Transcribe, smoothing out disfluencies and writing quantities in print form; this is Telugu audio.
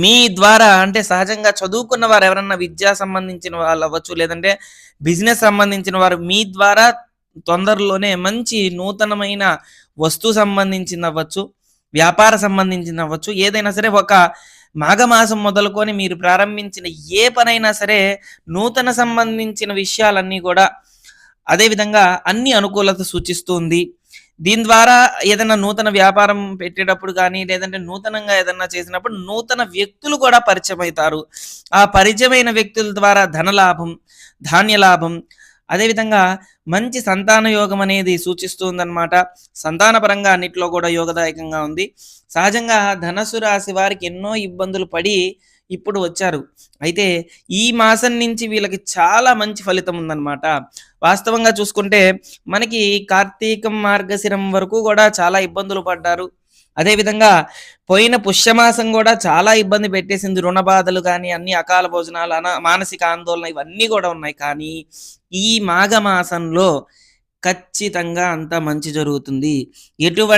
మీ ద్వారా అంటే సహజంగా చదువుకున్న వారు ఎవరన్నా విద్యా సంబంధించిన వాళ్ళవ్వచ్చు, లేదంటే బిజినెస్ సంబంధించిన వారు మీ ద్వారా తొందరలోనే మంచి నూతనమైన వస్తువు సంబంధించిందవ్వచ్చు, వ్యాపార సంబంధించిందవ్వచ్చు, ఏదైనా సరే ఒక మాఘమాసం మొదలుకొని మీరు ప్రారంభించిన ఏ పనైనా సరే నూతన సంబంధించిన విషయాలన్నీ గూడా అదే విధంగా అన్ని అనుకూలత సూచిస్తుంది. దీని ద్వారా ఏదైనా నూతన వ్యాపారం పెట్టేటప్పుడు గానీ, లేదంటే నూతనంగా ఏదన్నా చేసినప్పుడు నూతన వ్యక్తులు కూడా పరిచయమైతారు. ఆ పరిచయమైన వ్యక్తుల ద్వారా ధనలాభం, ధాన్యలాభం, అదేవిధంగా మంచి సంతాన యోగం అనేది సూచిస్తుందనమాట. సంతానపరంగా అన్నిట్లో కూడా యోగదాయకంగా ఉంది. సహజంగా ధనస్సు రాశి వారికి ఎన్నో ఇబ్బందులు పడి ఇప్పుడు వచ్చారు. అయితే ఈ మాసం నుంచి వీళ్ళకి చాలా మంచి ఫలితం ఉందనమాట. వాస్తవంగా చూసుకుంటే మనకి కార్తీకం, మార్గశిరం వరకు గూడా చాలా ఇబ్బందులు పడ్డారు. అదే విధంగా పోయిన పుష్యమాసం గూడా చాలా ఇబ్బంది పెట్టేసింది. రుణ బాధలు గాని, అన్ని అకాల భోజనాలు, మానసిక ఆందోళన ఇవన్నీ గూడా ఉన్నాయి. కానీ ఈ మాఘమాసంలో ఖచ్చితంగా అంతా మంచి జరుగుతుంది. ఎటువంటి